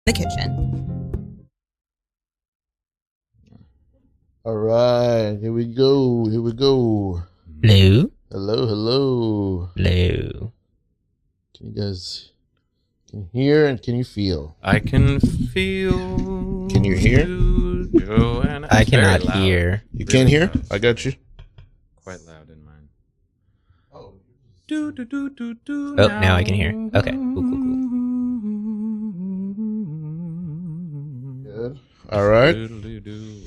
the kitchen. All right, here we go. Hello? Hello. Hello. Can you guys hear and can you feel? I can feel. Can you hear? Joanna. I It's very cannot loud. hear. You Really can't hear? loud. I got you. Quite loud in mine. Oh. Do, do, do, do, do, Oh, now I can hear. Okay, cool. Good. All right. Doodle-doo-doo.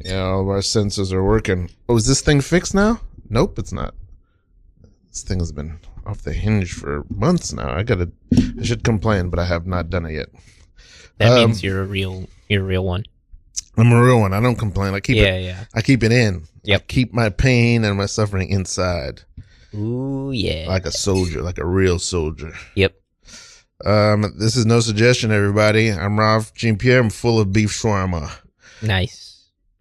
Yeah, all of our sensors are working. Oh, is this thing fixed now? Nope, it's not. This thing has been off the hinge for months now. I should complain, but I have not done it yet. That means you're a real one. I'm a real one. I don't complain. I keep it. Yeah. I keep it in. Yep. I keep my pain and my suffering inside, Ooh, yeah. like a soldier, like a real soldier. Yep. This is No Suggestion, everybody. I'm Rav Jean-Pierre. I'm full of beef shawarma. Nice.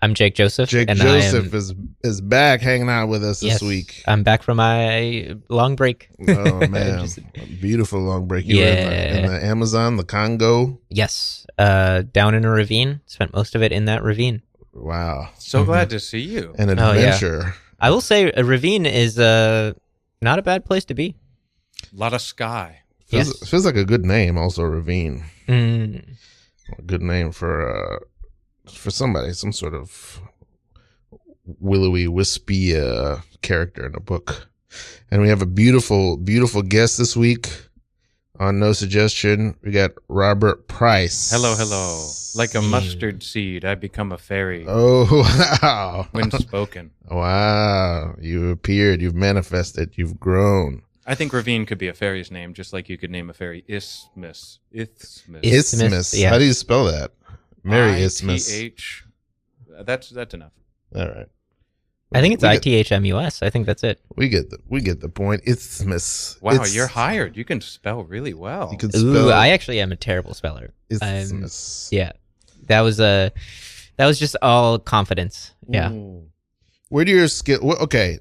I'm Jake Joseph. Jake and Joseph is back hanging out with us yes, this week. I'm back from my long break. Oh, man. A beautiful long break. You were in the Amazon, the Congo. Yes. Down in a ravine. Spent most of it in that ravine. Wow. So glad to see you. An adventure. I will say a ravine is not a bad place to be. A lot of sky. Feels like a good name, also, ravine. Mm. A good name for somebody, some sort of willowy, wispy character in a book. And we have a beautiful, beautiful guest this week on No Suggestion. We got Robert Price. Hello. Like a mustard seed, I become a fairy. Oh, wow. When spoken. Wow. You appeared. You've manifested. You've grown. I think Ravine could be a fairy's name, just like you could name a fairy Isthmus. Isthmus. Yeah. How do you spell that? Mary Isthmus. ITH. That's enough. All right. I think it's ITHMUS. I think that's it. We get the point. Isthmus. Wow, you're hired. You can spell really well. You can Ooh, spell. I actually am a terrible speller. Isthmus. Yeah. That was just all confidence. Yeah. Ooh. Where do your skill? Okay,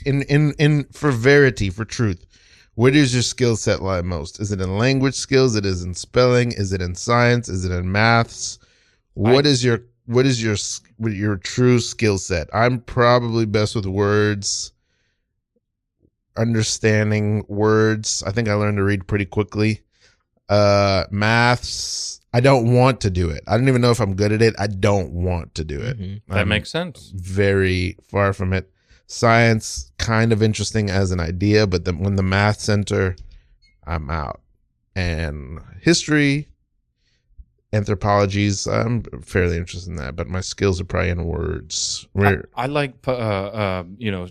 in for verity, for truth, where does your skill set lie most? Is it in language skills? It is in spelling? Is it in science? Is it in maths? What is your true skill set? I'm probably best with words, understanding words. I think I learned to read pretty quickly. Maths, I don't want to do it. I don't even know if I'm good at it. I don't want to do it. Mm-hmm. That makes sense. Very far from it. Science, kind of interesting as an idea, but then when the math center, I'm out. And history, anthropologies, I'm fairly interested in that, but my skills are probably in words. I like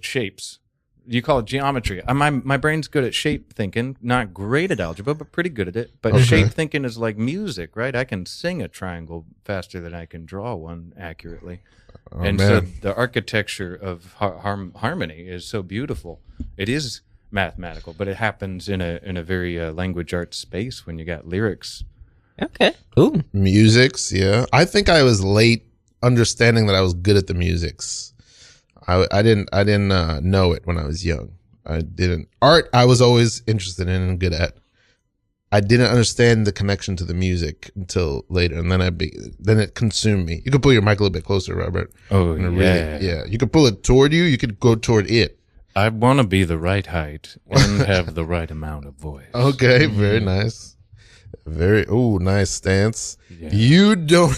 shapes. You call it geometry. My brain's good at shape thinking, not great at algebra, but pretty good at it. But Okay. shape thinking is like music, right? I can sing a triangle faster than I can draw one accurately. Oh, and man. so the architecture of harmony is so beautiful. It is mathematical, but it happens in a very language arts space when you got lyrics. Okay. Cool. Musics, yeah. I think I was late understanding that I was good at the musics. I didn't know it when I was young. I didn't. Art, I was always interested in and good at. I didn't understand the connection to the music until later, and then then it consumed me. You could pull your mic a little bit closer, Robert. Oh, And yeah. yeah. You could pull it toward you. You could go toward it. I want to be the right height and have the right amount of voice. Okay, very nice. Nice stance. Yeah. You don't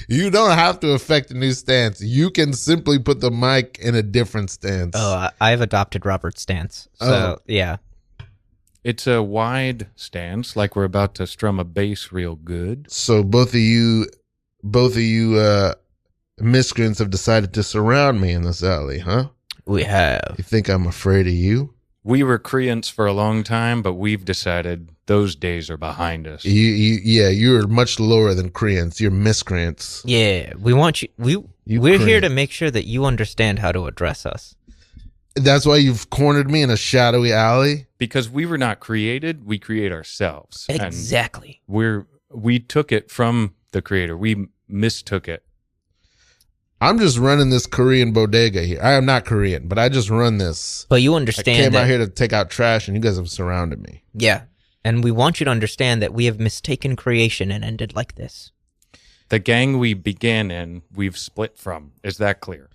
you don't have to affect a new stance. You can simply put the mic in a different stance. Oh, I've adopted Robert's stance. So, yeah. It's a wide stance, like we're about to strum a bass real good. So both of you miscreants have decided to surround me in this alley, huh? We have. You think I'm afraid of you? We were creants for a long time, but we've decided those days are behind us. You're much lower than creants. You're miscreants. Yeah. We want you. We're create. here to make sure that you understand how to address us. That's why you've cornered me in a shadowy alley? Because we were not created, we create ourselves. Exactly. And we took it from the creator. We mistook it. I'm just running this Korean bodega here. I am not Korean, but I just run this. But you I understand came that. out here to take out trash, and you guys have surrounded me. Yeah. And we want you to understand that we have mistaken creation and ended like this. The gang we began in, we've split from. Is that clear?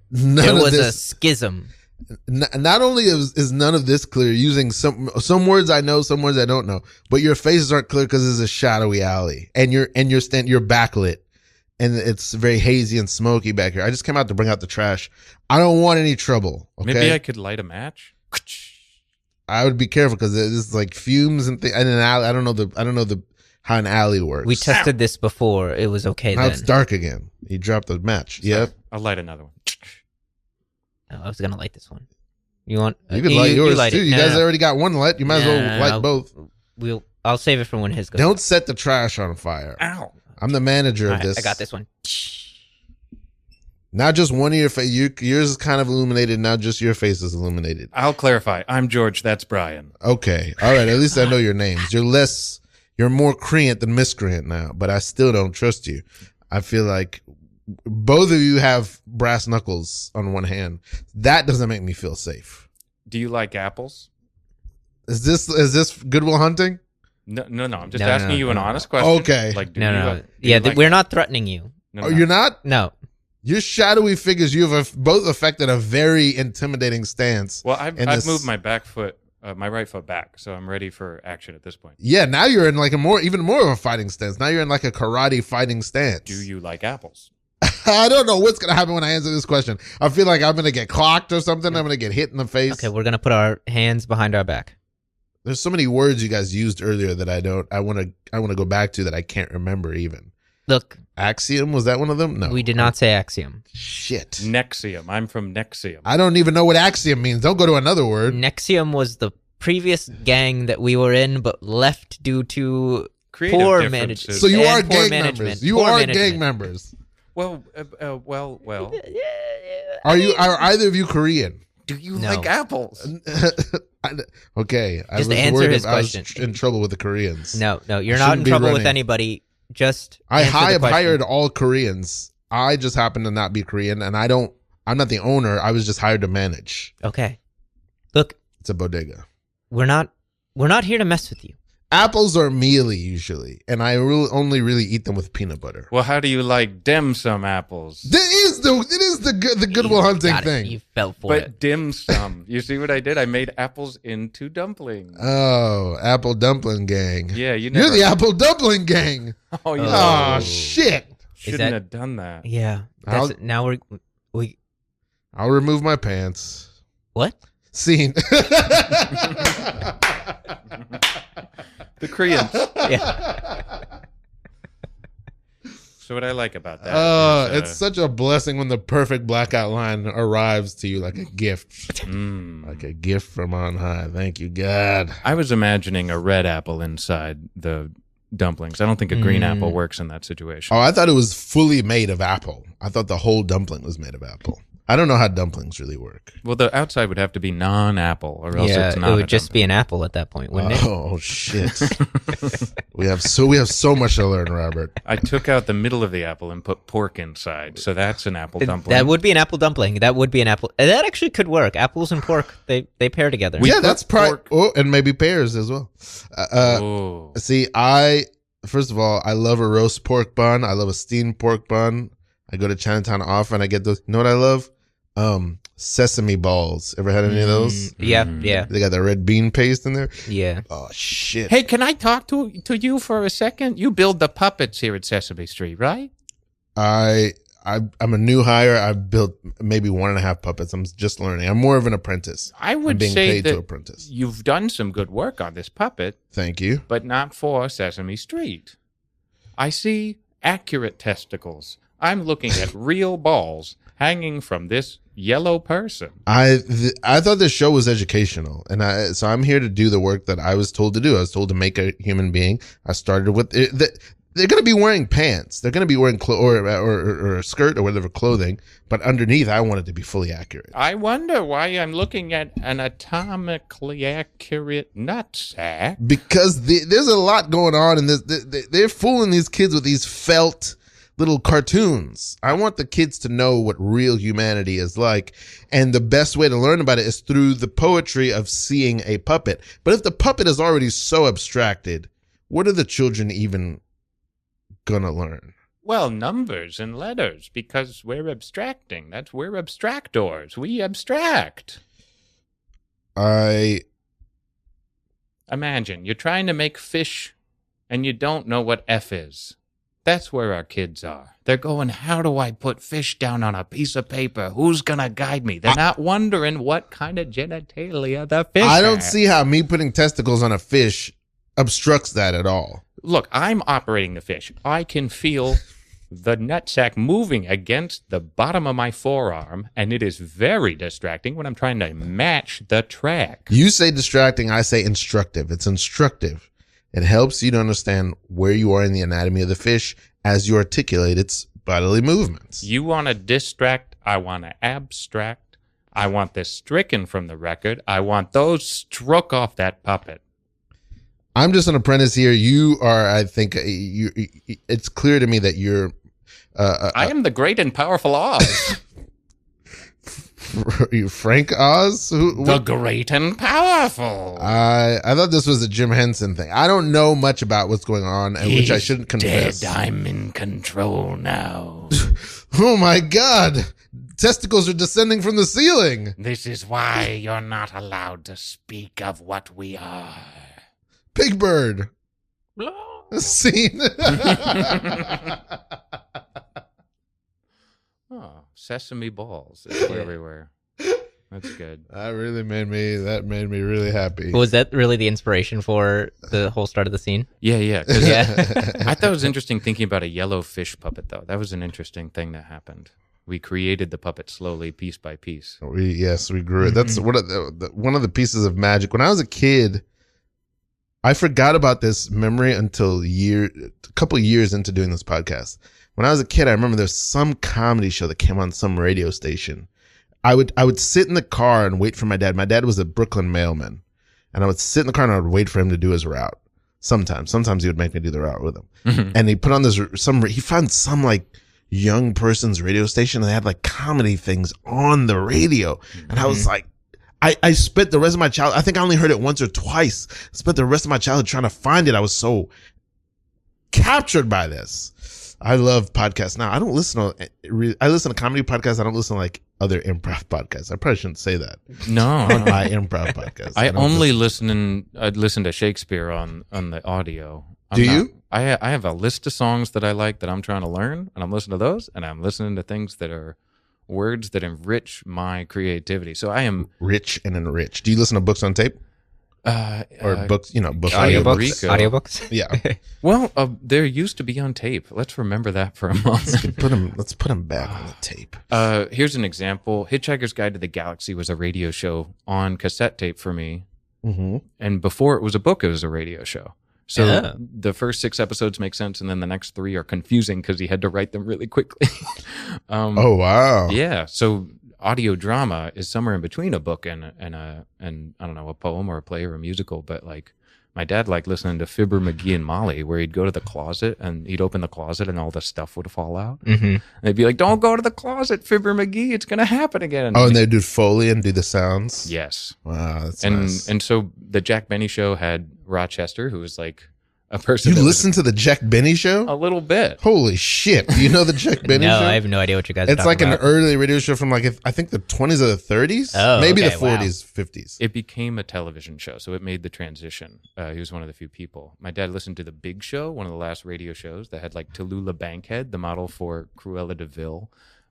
There was a schism. Not only is none of this clear, using some words I know, some words I don't know, but your faces aren't clear because it's a shadowy alley, and you're backlit, and it's very hazy and smoky back here. I just came out to bring out the trash. I don't want any trouble. Okay? Maybe I could light a match. I would be careful because there's like fumes and things in an alley. I don't know how an alley works. We tested this before. It was okay now then. it's dark again. He dropped the match. Yep. I'll light another one. Oh, I was gonna light this one. You want? You could light yours light too. it. You guys already got one lit. You might as well light I'll- both. I'll save it for when his goes. Don't set the trash on fire. Ow. I'm the manager All of right, this. I got this one. Not just one of your face. Yours is kind of illuminated. Now just your face is illuminated. I'll clarify. I'm George. That's Brian. Okay. All right. At least I know your names. You're more creant than miscreant now, but I still don't trust you. I feel like both of you have brass knuckles on one hand. That doesn't make me feel safe. Do you like apples? Is this Goodwill Hunting? No. I'm just No, asking no, you an no. honest question. Okay. Like, No. do Yeah, you like we're not threatening you. No, Oh, you're not? No. You're shadowy figures. You have both affected a very intimidating stance. Well, I've in this- moved my back foot, my right foot back, so I'm ready for action at this point. Yeah, now you're in like even more of a fighting stance. Now you're in like a karate fighting stance. Do you like apples? I don't know what's gonna happen when I answer this question. I feel like I'm gonna get clocked or something. I'm gonna get hit in the face. Okay, we're gonna put our hands behind our back. There's so many words you guys used earlier that I want to go back to that I can't remember even. Look, Axiom, was that one of them? No. we did not say axiom. Shit. Nexium. I'm from Nexium. I don't even know what axiom means. Don't go to another word. Nexium was the previous gang that we were in, but left due to Creative poor differences. management. So you And are poor gang management. members. You Poor are management. gang members. Well. Are either of you Korean? Do you No. like apples? Okay. Just answer his question. I was in trouble with the Koreans. No, you're I not in shouldn't be trouble with running. anybody. Just I answer the have question. hired all Koreans. I just happen to not be Korean, and I'm not the owner. I was just hired to manage. Okay. Look, It's a bodega. we're not here to mess with you. Apples are mealy usually, and I only really eat them with peanut butter. Well, how do you like dim sum apples? It is the Goodwill Hunting Got it. thing. You fell for But it. dim sum. You see what I did? I made apples into dumplings. Oh, apple dumpling gang. Yeah, you never. You're the apple dumpling gang. Oh, you Oh, shit. shouldn't that- have done that. Yeah. I'll- Now we I'll remove my pants. what? Scene. The Koreans. Yeah. So what I like about that is, It's such a blessing when the perfect black outline arrives to you like a gift. mm. Like a gift from on high. Thank you, God. I was imagining a red apple inside the dumplings. I don't think a green apple works in that situation. Oh, I thought it was fully made of apple. I thought the whole dumpling was made of apple. I don't know how dumplings really work. Well, the outside would have to be non-apple, or else Yeah, it's not. it would just be an apple at that point, wouldn't it? Oh shit. we have so much to learn, Robert. I took out the middle of the apple and put pork inside, so that's an apple dumpling. That would be an apple dumpling. That would be an apple. That actually could work. Apples and pork, they pair together. Yeah, put that's pork- Oh, and maybe pears as well. Oh. See, first of all, I love a roast pork bun. I love a steamed pork bun. I go to Chinatown often. I get those. You know what I love? Sesame balls. Ever had any of those? Yeah, Mm. yeah, They got the red bean paste in there. yeah. Oh shit! Hey, can I talk to you for a second? You build the puppets here at Sesame Street, right? I'm a new hire. I've built maybe 1.5 puppets. I'm just learning. I'm more of an apprentice. I I'm would being say paid to that apprentice. you've done some good work on this puppet, Thank you. but not for Sesame Street. I see accurate testicles. I'm looking at real balls hanging from this yellow person. I thought this show was educational, and so I'm here to do the work that I was told to do. I was told to make a human being. I started with they're going to be wearing pants. They're going to be wearing or a skirt or whatever clothing, but underneath, I want it to be fully accurate. I wonder why I'm looking at an atomically accurate nutsack. Because there's a lot going on in this. They're fooling these kids with these felt little cartoons. I want the kids to know what real humanity is like. And the best way to learn about it is through the poetry of seeing a puppet. But if the puppet is already so abstracted, what are the children even gonna learn? Well, numbers and letters, because we're abstracting. We're abstractors. We abstract. Imagine you're trying to make fish and you don't know what F is. That's where our kids are. They're going, how do I put fish down on a piece of paper? Who's going to guide me? They're not wondering what kind of genitalia the fish I don't have. see how me putting testicles on a fish obstructs that at all. Look, I'm operating the fish. I can feel the nutsack moving against the bottom of my forearm, and it is very distracting when I'm trying to match the track. You say distracting, I say instructive. It's instructive. It helps you to understand where you are in the anatomy of the fish as you articulate its bodily movements. You want to distract, I want to abstract. I want this stricken from the record. I want those struck off that puppet. I'm just an apprentice here. You are, I think, it's clear to me that you're... I am the great and powerful Oz. Frank Oz? The great and powerful. I thought this was a Jim Henson thing. I don't know much about what's going on, which I shouldn't confess. Dead. I'm in control now. Oh my God. Testicles are descending from the ceiling. This is why you're not allowed to speak of what we are. Big Bird. Scene. Oh, sesame balls is where we were. That's good. That made me really happy. Was that really the inspiration for the whole start of the scene? Yeah. Yeah. I thought it was interesting thinking about a yellow fish puppet, though. That was an interesting thing that happened. We created the puppet slowly, piece by piece. We grew it. That's one of the pieces of magic. When I was a kid, I forgot about this memory until a couple of years into doing this podcast. When I was a kid, I remember there's some comedy show that came on some radio station. I would sit in the car and wait for my dad. My dad was a Brooklyn mailman, and I would sit in the car and I would wait for him to do his route. Sometimes he would make me do the route with him. Mm-hmm. And he put on he found some like young person's radio station, and they had like comedy things on the radio. And I was like, I spent the rest of my childhood, I think I only heard it once or twice. I spent the rest of my childhood trying to find it. I was so captured by this. I love podcasts now. I listen to comedy podcasts. I don't listen to like other improv podcasts. I probably shouldn't say that. No, my improv podcast. I only listen to Shakespeare on the audio. Do you? I have a list of songs that I like that I'm trying to learn, and I'm listening to those, and I'm listening to things that are words that enrich my creativity. So I am rich and enrich. Do you listen to books on tape? Or books, books. Audiobooks. Yeah. Well, there used to be on tape. Let's remember that for a moment. Let's put them back on the tape. Here's an example. Hitchhiker's Guide to the Galaxy was a radio show on cassette tape for me. Mm-hmm. And before it was a book, it was a radio show. So the first 6 episodes make sense, and then the next 3 are confusing because he had to write them really quickly. Oh, wow. Yeah. So audio drama is somewhere in between a book and I don't know, a poem or a play or a musical. But like my dad liked listening to Fibber McGee and Molly, where he'd go to the closet and he'd open the closet and all the stuff would fall out. Mm-hmm. And they'd be like, "Don't go to the closet, Fibber McGee. It's going to happen again." Oh, and they'd do Foley and do the sounds? Yes. Wow, that's nice. And so the Jack Benny show had Rochester, who was like a person. You listened to the Jack Benny show? A little bit. Holy shit. Do you know the Jack Benny show? No, I have no idea what you guys are talking about. It's like an early radio show from like, I think the 20s or the 30s? Oh, maybe okay, the 40s, 50s. It became a television show, so it made the transition. He was one of the few people. My dad listened to The Big Show, one of the last radio shows that had like Tallulah Bankhead, the model for Cruella de Vil.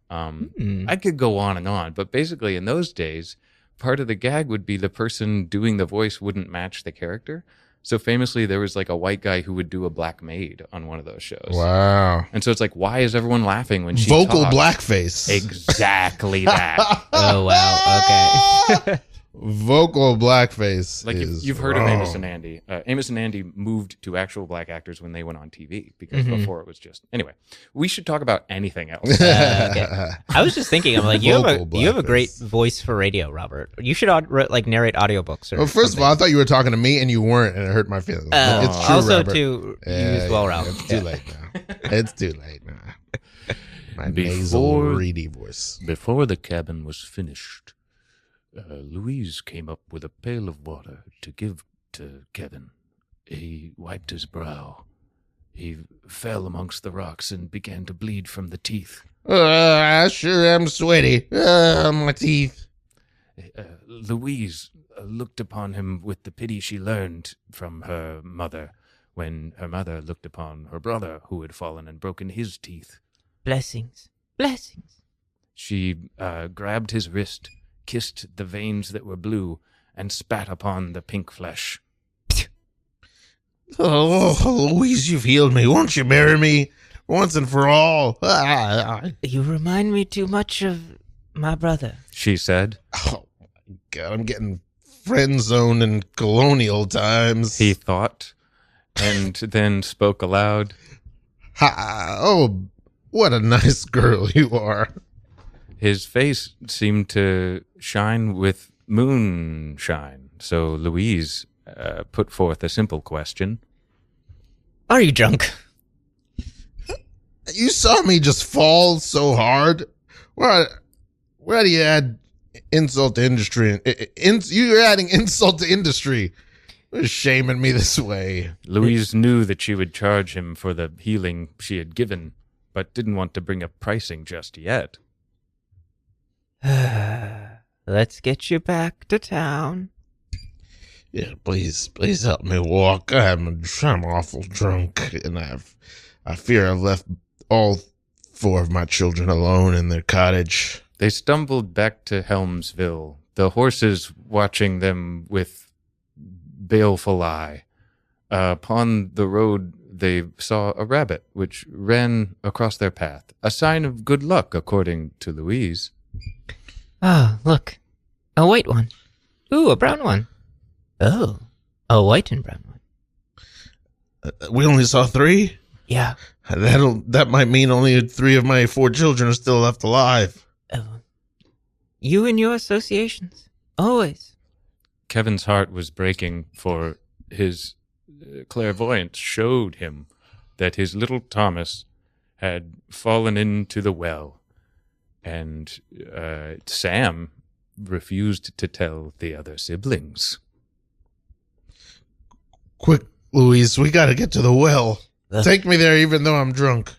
I could go on, but basically in those days, part of the gag would be the person doing the voice wouldn't match the character. So famously, there was like a white guy who would do a black maid on one of those shows. Wow. And so it's like, why is everyone laughing when she Vocal talks? blackface. Exactly that. Oh, wow. Okay. Vocal blackface Like is you've heard wrong. of Amos and Andy. Amos and Andy moved to actual black actors when they went on TV because before it was just anyway. We should talk about anything else. Okay. I was just thinking, I'm like, you have Vocal a great blackface. voice for radio, Robert. You should like narrate audiobooks. Or Well, first something. of all, I thought you were talking to me and you weren't, and it hurt my feelings. It's true, also Robert. to you as well, Ralph. It's too late now. It's too late now. My nasal, reedy voice. Before the cabin was finished, Louise came up with a pail of water to give to Kevin. He wiped his brow. He fell amongst the rocks and began to bleed from the teeth. I sure am sweaty. My teeth. Louise looked upon him with the pity she learned from her mother when her mother looked upon her brother who had fallen and broken his teeth. Blessings. Blessings. She grabbed his wrist, kissed the veins that were blue, and spat upon the pink flesh. Oh, Louise, you've healed me. Won't you marry me once and for all? You remind me too much of my brother. She said. Oh, my God, I'm getting friend zoned in colonial times. He thought, and then spoke aloud. Oh, what a nice girl you are. His face seemed to shine with moonshine, so Louise put forth a simple question. Are you drunk? You saw me just fall so hard. Why do you add insult to industry? You're adding insult to industry. You're shaming me this way. Louise knew that she would charge him for the healing she had given, but didn't want to bring up pricing just yet. Let's get you back to town. Yeah, please help me walk. I'm awful drunk, and I fear I've left all 4 of my children alone in their cottage. They stumbled back to Helmsville, the horses watching them with baleful eye. Upon the road, they saw a rabbit, which ran across their path, a sign of good luck, according to Louise. Ah, look. A white one. Ooh, a brown one. Oh, a white and brown one. We only saw 3? Yeah. That might mean only 3 of my 4 children are still left alive. You and your associations. Always. Kevin's heart was breaking, for his clairvoyance showed him that his little Thomas had fallen into the well, and Sam refused to tell the other siblings. Quick, Louise, we gotta get to the well. Take me there even though I'm drunk.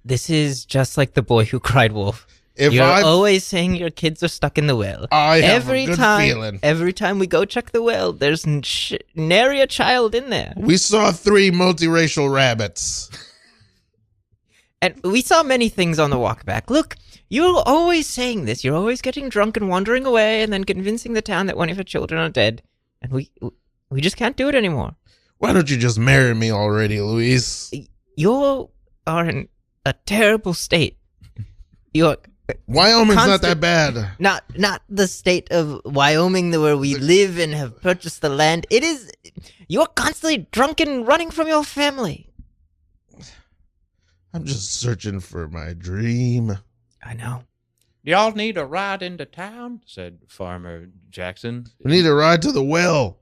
This is just like the boy who cried wolf. If You're I always saying your kids are stuck in the well. I have a good feeling. Every time we go check the well, there's nary a child in there. We saw 3 multiracial rabbits. And we saw many things on the walk back. Look, you're always saying this. You're always getting drunk and wandering away and then convincing the town that one of your children are dead. And we just can't do it anymore. Why don't you just marry me already, Louise? You are in a terrible state. You're Wyoming's not that bad. Not the state of Wyoming where we live and have purchased the land. It is, you're constantly drunk and running from your family. I'm just searching for my dream. I know. Y'all need a ride into town, said Farmer Jackson. We need a ride to the well.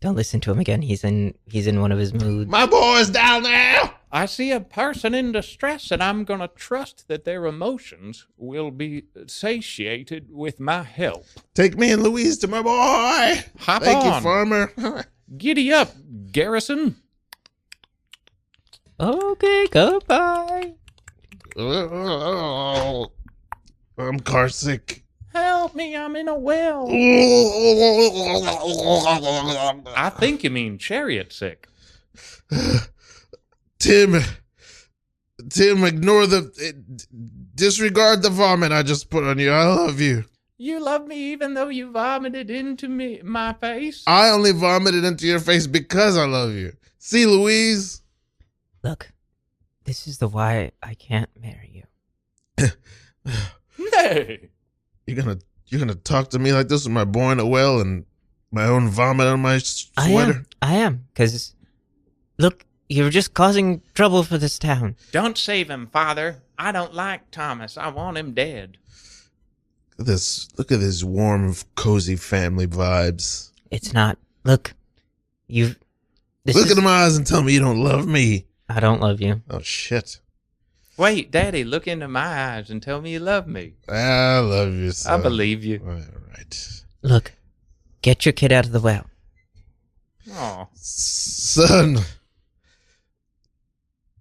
Don't listen to him again. He's in one of his moods. My boy's down there. I see a person in distress, and I'm going to trust that their emotions will be satiated with my help. Take me and Louise to my boy. Hop Thank on. you, Farmer. Giddy up, Garrison. Okay, goodbye. I'm car sick. Help me, I'm in a well. I think you mean chariot sick. Tim, disregard the vomit I just put on you. I love you. You love me even though you vomited into my face? I only vomited into your face because I love you. See, Louise? Look, this is the why I can't marry you. Nay. You're gonna talk to me like this with my boy in a well and My own vomit on my sweater? I am. Because, look, you're just causing trouble for this town. Don't save him, Father. I don't like Thomas. I want him dead. Look at this warm, cozy family vibes. It's not. Look, Look into my eyes and tell me you don't love me. I don't love you. Oh, shit. Wait, Daddy, look into my eyes and tell me you love me. I love you, son. I believe you. All right. Look, get your kid out of the well. Oh, Son,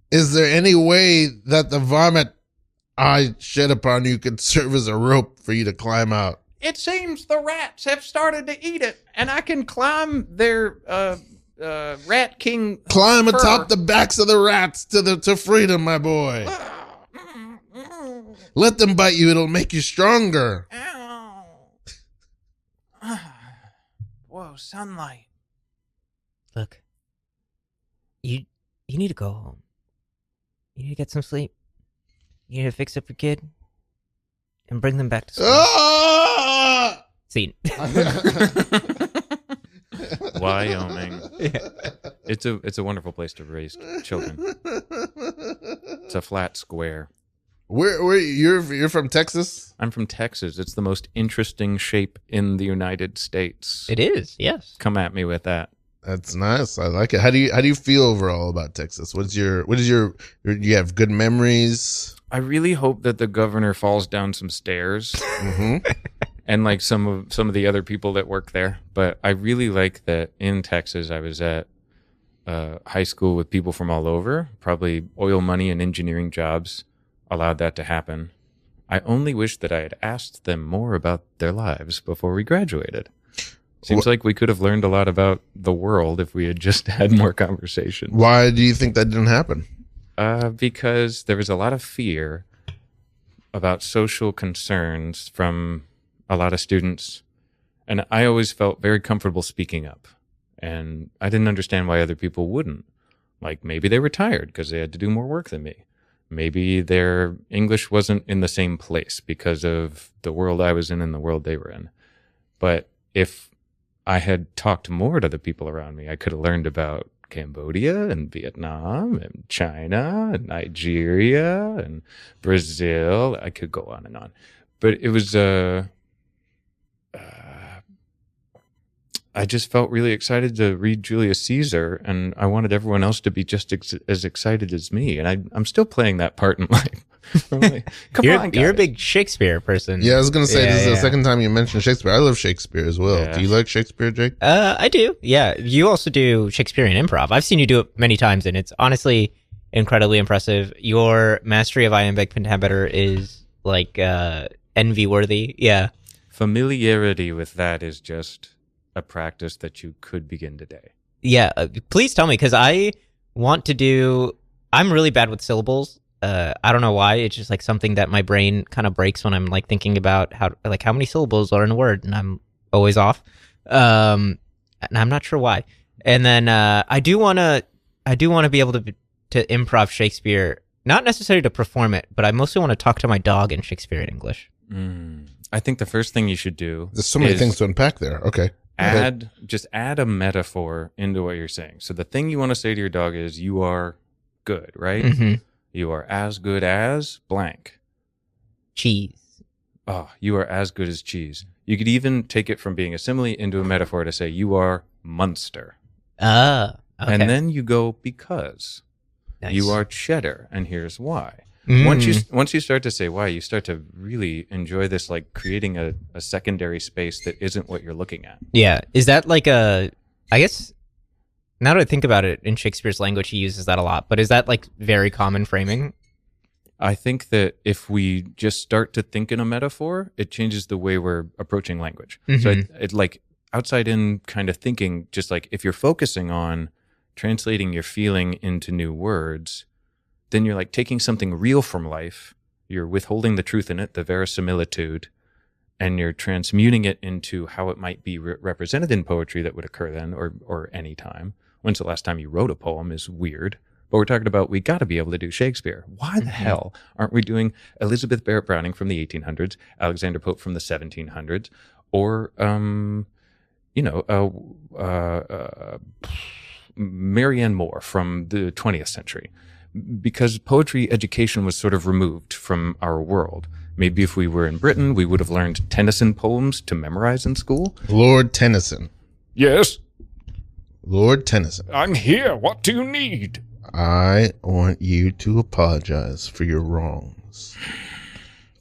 is there any way that the vomit I shed upon you could serve as a rope for you to climb out? it seems the rats have started to eat it, and I can climb their rat king. Climb fur. atop the backs of the rats to freedom, my boy. Let them bite you; it'll make you stronger. Ow. Whoa, sunlight. Look, you need to go home. You need to get some sleep. You need to fix up your kid and bring them back to school. Ah! Scene. Wyoming. It's a wonderful place to raise children. It's a flat square. Where you're from Texas? I'm from Texas. It's the most interesting shape in the United States. It is, yes. Come at me with that. That's nice. I like it. How do you feel overall about Texas? What is your you have good memories? I really hope that the governor falls down some stairs. Mm-hmm. And like some of the other people that work there. But I really like that in Texas I was at high school with people from all over. Probably oil money and engineering jobs allowed that to happen. I only wish that I had asked them more about their lives before we graduated. Seems like we could have learned a lot about the world if we had just had more conversations. Why do you think that didn't happen? Because there was a lot of fear about social concerns from a lot of students. And I always felt very comfortable speaking up. And I didn't understand why other people wouldn't. Like maybe they were tired because they had to do more work than me. Maybe their English wasn't in the same place because of the world I was in and the world they were in. But if I had talked more to the people around me, I could have learned about Cambodia and Vietnam and China and Nigeria and Brazil. I could go on and on. But it was I just felt really excited to read Julius Caesar, and I wanted everyone else to be just as excited as me. And I'm still playing that part in life. You're a big Shakespeare person. Yeah, I was going to say, this is the second time you mentioned Shakespeare. I love Shakespeare as well. Yeah. Do you like Shakespeare, Jake? I do. Yeah. You also do Shakespearean improv. I've seen you do it many times, and it's honestly incredibly impressive. Your mastery of iambic pentameter is like envy-worthy. Yeah. Familiarity with that is just a practice that you could begin today. Yeah. Please tell me, because I want to do... I'm really bad with syllables. I don't know why. It's just like something that my brain kind of breaks when I'm like thinking about how many syllables are in a word, and I'm always off. And I'm not sure why. And then I do want to be able to improv Shakespeare, not necessarily to perform it, but I mostly want to talk to my dog in Shakespearean English. I think the first thing you should do. There's so many things to unpack there. Okay. Add a metaphor into what you're saying. So the thing you want to say to your dog is, "You are good," right? Mm-hmm. You are as good as blank. Cheese. Oh, you are as good as cheese. You could even take it from being a simile into a metaphor to say, "You are Munster." Okay. And then you go, "Because." Nice. You are cheddar, and here's why. Mm. Once you start to say why, you start to really enjoy this, like creating a secondary space that isn't what you're looking at. Yeah. Is that like I guess, now that I think about it, in Shakespeare's language, he uses that a lot, but is that like very common framing? I think that if we just start to think in a metaphor, it changes the way we're approaching language. Mm-hmm. So it like outside in kind of thinking, just like if you're focusing on translating your feeling into new words, then you're like taking something real from life, you're withholding the truth in it, the verisimilitude, and you're transmuting it into how it might be represented in poetry that would occur then or any time. When's the last time you wrote a poem is weird. But we're talking about, we got to be able to do Shakespeare. Why the hell aren't we doing Elizabeth Barrett Browning from the 1800s, Alexander Pope from the 1700s, or Marianne Moore from the 20th century, because poetry education was sort of removed from our world. Maybe if we were in Britain, we would have learned Tennyson poems to memorize in school. Lord Tennyson. Yes, Lord Tennyson. I'm here. What do you need? I want you to apologize for your wrongs.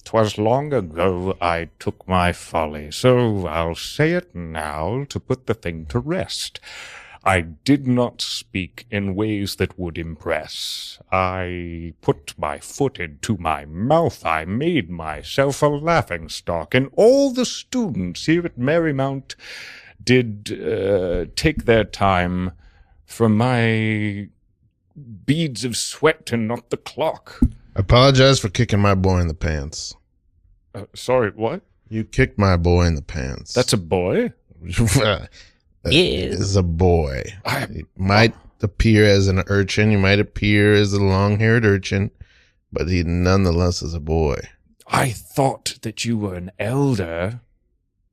'Twas long ago I took my folly, so I'll say it now to put the thing to rest. I did not speak in ways that would impress. I put my foot into my mouth. I made myself a laughingstock, and all the students here at Marymount did take their time from my beads of sweat and not the clock. Apologize for kicking my boy in the pants. Sorry, what? You kicked my boy in the pants. That's a boy? Is a boy. He might appear as an urchin. You might appear as a long-haired urchin, but he nonetheless is a boy. I thought that you were an elder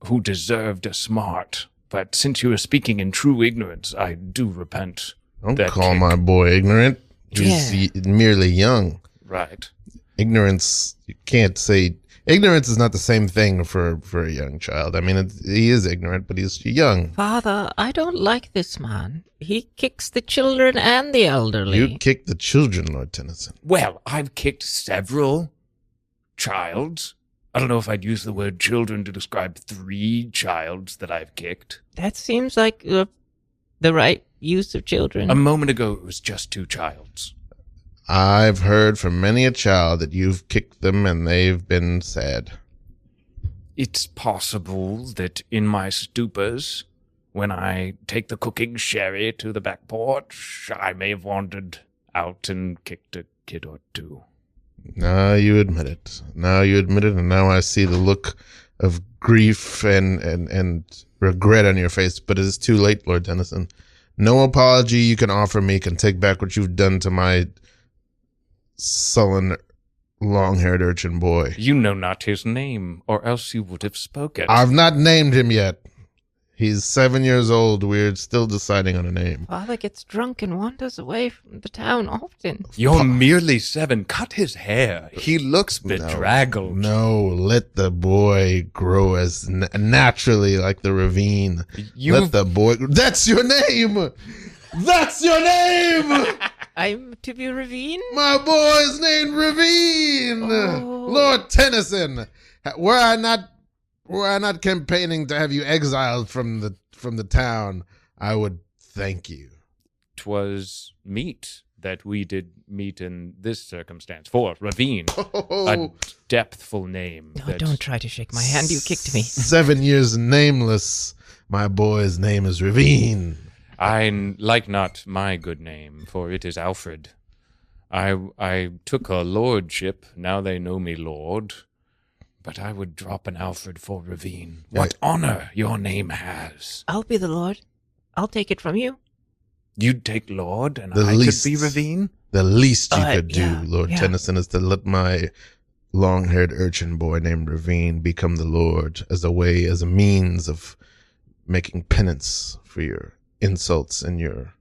who deserved a smart, but since you are speaking in true ignorance, I do repent. Don't call my boy ignorant. He's merely young. Right. Ignorance, you can't say... Ignorance is not the same thing for a young child. I mean, he is ignorant, but he's young. Father, I don't like this man. He kicks the children and the elderly. You kick the children, Lord Tennyson. Well, I've kicked several childs. I don't know if I'd use the word children to describe 3 childs that I've kicked. That seems like the right use of children. A moment ago, it was just 2 childs. I've heard from many a child that you've kicked them and they've been sad. It's possible that in my stupors, when I take the cooking sherry to the back porch, I may have wandered out and kicked a kid or 2. Now you admit it. And now I see the look of grief and regret on your face, but it is too late, Lord Tennyson. No apology you can offer me can take back what you've done to my sullen, long-haired urchin boy. You know not his name, or else you would have spoken. I've not named him yet. He's 7 years old. We're still deciding on a name. Father gets drunk and wanders away from the town often. You're merely 7. Cut his hair. He looks bedraggled. No, let the boy grow as naturally like the ravine. Let the boy... That's your name! That's your name! I'm to be Ravine? My boy's named Ravine! Oh. Lord Tennyson! Were I not campaigning to have you exiled from the town, I would thank you. 'Twas meet that we did meet in this circumstance. For Ravine, Oh. a depthful name. No, don't try to shake my hand. You kicked me. 7 years nameless. My boy's name is Ravine. I like not my good name, for it is Alfred. I took a lordship, now they know me lord, but I would drop an Alfred for Ravine. What honor your name has. I'll be the Lord. I'll take it from you. You'd take lord, and The I least- could be Ravine? The least you could do, yeah, Lord yeah. Tennyson, is to let my long-haired urchin boy named Ravine become the Lord as a means of making penance for your insults and your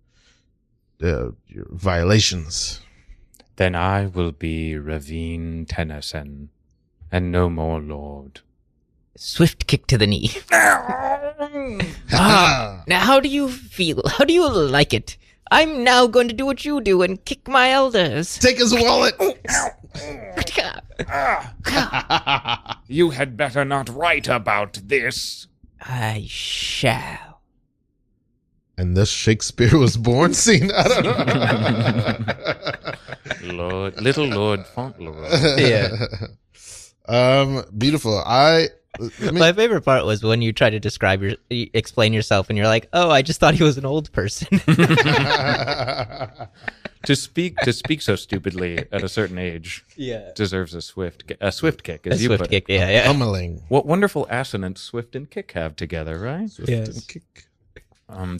violations. Then I will be Ravine Tennyson, and no more lord. Swift kick to the knee. Now, how do you feel? How do you like it? I'm now going to do what you do and kick my elders. Take his wallet. You had better not write about this. I shall. And thus Shakespeare was born. Scene. I don't know. Lord, little Lord Fauntleroy. Yeah. Beautiful. My favorite part was when you try to explain yourself, and you're like, "Oh, I just thought he was an old person." To speak so stupidly at a certain age, deserves a swift kick, as you Swift put kick, it. yeah. Pummeling. What wonderful assonance Swift and kick have together, right? Swift and kick.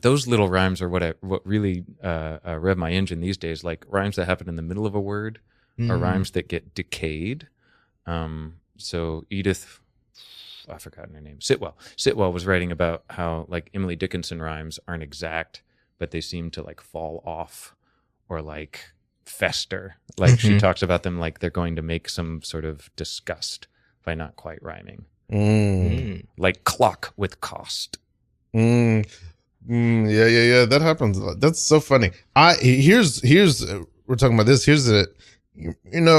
Those little rhymes are what really rev my engine these days. Like rhymes that happen in the middle of a word are rhymes that get decayed. So Edith I've forgotten her name. Sitwell. Sitwell was writing about how like Emily Dickinson rhymes aren't exact, but they seem to like fall off or like fester. Like she talks about them like they're going to make some sort of disgust by not quite rhyming. Like clock with cost. Yeah. That happens a lot. That's so funny. Here's we're talking about this. Here's the,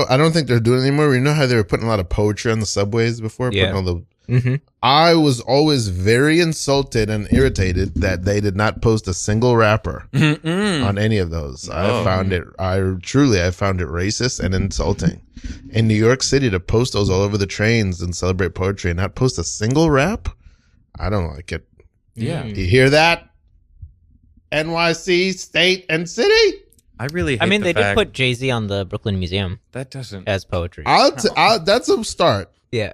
I don't think they're doing it anymore. You know how they were putting a lot of poetry on the subways before? Yeah. Putting all the, I was always very insulted and irritated that they did not post a single rapper on any of those. I found it racist and insulting. In New York City, to post those all over the trains and celebrate poetry and not post a single rap, I don't like it. Yeah. You hear that? NYC, state, and city? I really hate I mean, the they did fact put Jay-Z on the Brooklyn Museum that doesn't. as poetry. That's a start. Yeah.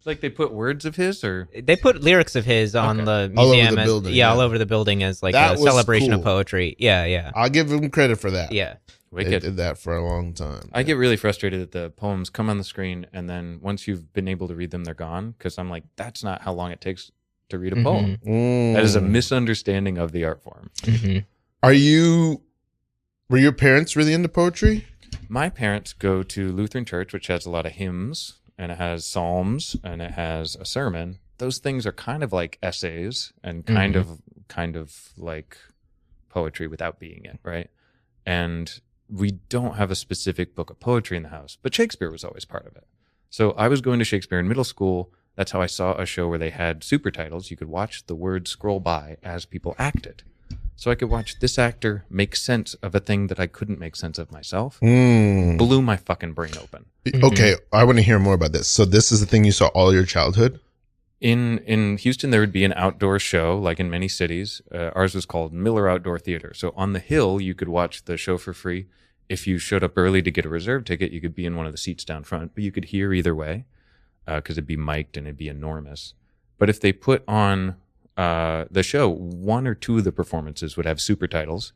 Like they put words of his or They put lyrics of his on the All over museum the building, yeah. all over the building as like That a was celebration of cool. poetry. Yeah. I'll give him credit for that. Yeah. They Wicked. did that for a long time. I get really frustrated that the poems come on the screen and then once you've been able to read them, they're gone. Because I'm like, that's not how long it takes to read a poem. That is a misunderstanding of the art form. Were your parents really into poetry? My parents go to Lutheran church, which has a lot of hymns and it has psalms and it has a sermon. Those things are kind of like essays and kind of like poetry without being it, right? And we don't have a specific book of poetry in the house, but Shakespeare was always part of it. So I was going to Shakespeare in middle school. That's how I saw a show where they had super titles. You could watch the words scroll by as people acted. So I could watch this actor make sense of a thing that I couldn't make sense of myself. Blew my fucking brain open. Okay, I want to hear more about this. So this is the thing you saw all your childhood? In Houston, there would be an outdoor show, like in many cities. Ours was called Miller Outdoor Theater. So on the hill, you could watch the show for free. If you showed up early to get a reserve ticket, you could be in one of the seats down front, but you could hear either way because it'd be mic'd and it'd be enormous. But if they put on the show, one or two of the performances would have super titles